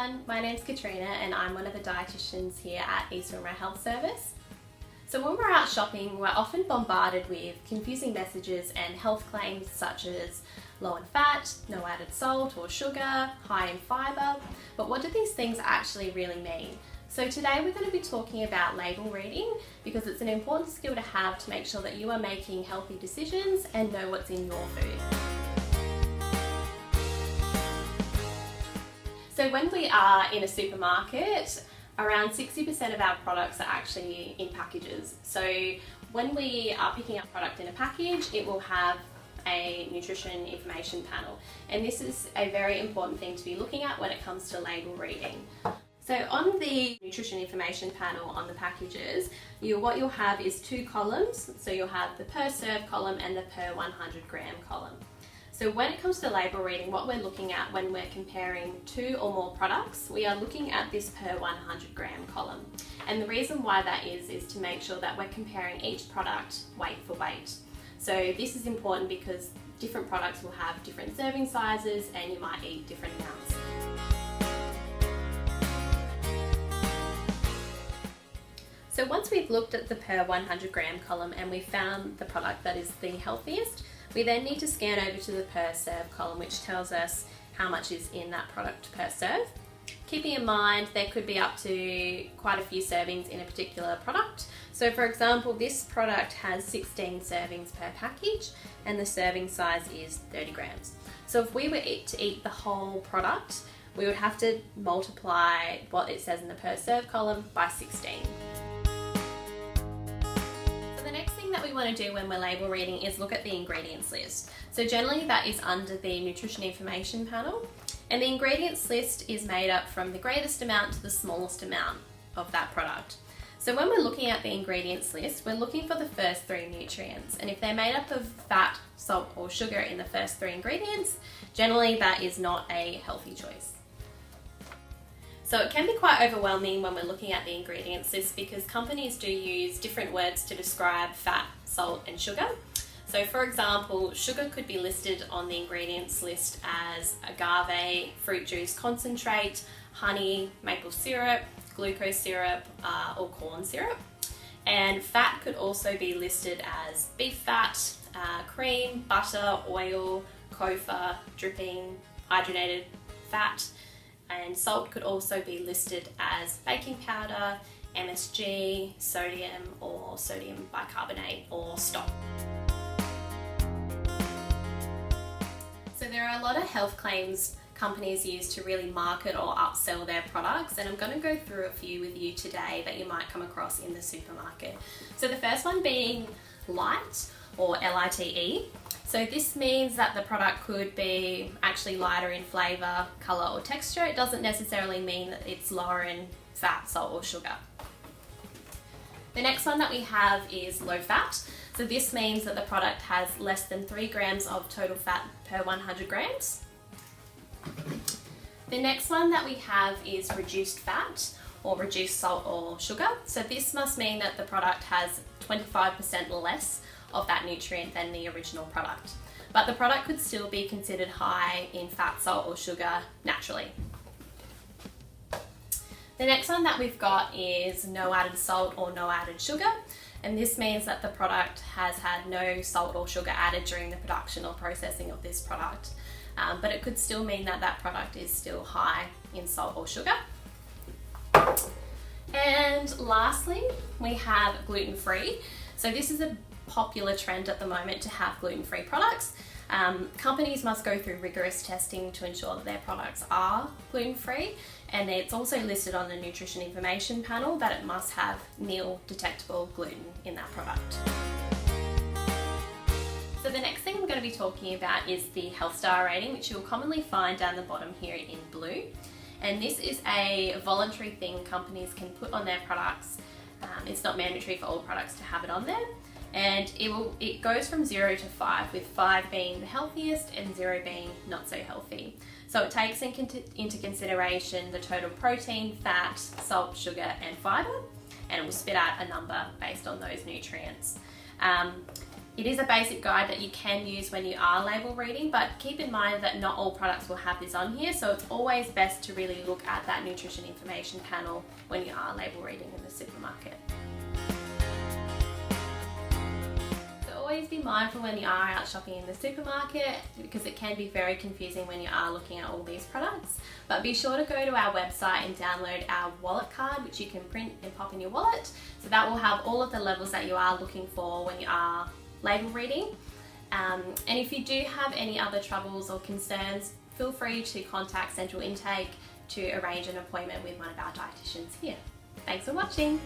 everyone, my name's Katrina and I'm one of the dietitians here at East Wimmera Health Service. So when we're out shopping, we're often bombarded with confusing messages and health claims such as low in fat, no added salt or sugar, high in fibre, but what do these things actually really mean? So today we're going to be talking about label reading because it's an important skill to have to make sure that you are making healthy decisions and know what's in your food. So when we are in a supermarket, around 60% of our products are actually in packages. So when we are picking up product in a package, it will have a nutrition information panel. And this is a very important thing to be looking at when it comes to label reading. So on the nutrition information panel on the packages, what you'll have is two columns. So you'll have the per serve column and the per 100 gram column. So when it comes to label reading, what we're looking at when we're comparing two or more products, we are looking at this per 100 gram column. And the reason why that is to make sure that we're comparing each product weight for weight. So this is important because different products will have different serving sizes and you might eat different amounts. So once we've looked at the per 100 gram column and we've found the product that is the healthiest, we then need to scan over to the per serve column, which tells us how much is in that product per serve. Keeping in mind there could be up to quite a few servings in a particular product. So for example, this product has 16 servings per package and the serving size is 30 grams. So if we were to eat the whole product, we would have to multiply what it says in the per serve column by 16. That we want to do when we're label reading is look at the ingredients list. So generally that is under the nutrition information panel, and the ingredients list is made up from the greatest amount to the smallest amount of that product. So when we're looking at the ingredients list, we're looking for the first three nutrients, and if they're made up of fat, salt or sugar in the first three ingredients, generally that is not a healthy choice. So it can be quite overwhelming when we're looking at the ingredients list because companies do use different words to describe fat, salt and sugar. So for example, sugar could be listed on the ingredients list as agave, fruit juice concentrate, honey, maple syrup, glucose syrup or corn syrup. And fat could also be listed as beef fat, cream, butter, oil, kofa, dripping, hydrogenated fat. And salt could also be listed as baking powder, MSG, sodium or sodium bicarbonate or stock. So there are a lot of health claims companies use to really market or upsell their products, and I'm going to go through a few with you today that you might come across in the supermarket. So the first one being light or LITE. So this means that the product could be actually lighter in flavour, colour or texture. It doesn't necessarily mean that it's lower in fat, salt or sugar. The next one that we have is low fat. So this means that the product has less than 3 grams of total fat per 100 grams. The next one that we have is reduced fat or reduced salt or sugar. So this must mean that the product has 25% less of that nutrient than the original product. But the product could still be considered high in fat, salt or sugar naturally. The next one that we've got is no added salt or no added sugar, and this means that the product has had no salt or sugar added during the production or processing of this product. But it could still mean that that product is still high in salt or sugar. And lastly, we have gluten-free. So this is a popular trend at the moment to have gluten-free products. Companies must go through rigorous testing to ensure that their products are gluten-free, and it's also listed on the nutrition information panel that it must have nil detectable gluten in that product. So the next thing I'm going to be talking about is the health star rating, which you'll commonly find down the bottom here in blue. And this is a voluntary thing companies can put on their products. It's not mandatory for all products to have it on there. And it goes from 0 to 5, with 5 being the healthiest and 0 being not so healthy. So it takes into consideration the total protein, fat, salt, sugar and fibre, and it will spit out a number based on those nutrients. It is a basic guide that you can use when you are label reading, but keep in mind that not all products will have this on here, so it's always best to really look at that nutrition information panel when you are label reading in the supermarket. So always be mindful when you are out shopping in the supermarket, because it can be very confusing when you are looking at all these products. But be sure to go to our website and download our wallet card, which you can print and pop in your wallet. So that will have all of the levels that you are looking for when you are label reading. And if you do have any other troubles or concerns, feel free to contact Central Intake to arrange an appointment with one of our dietitians here. Thanks for watching.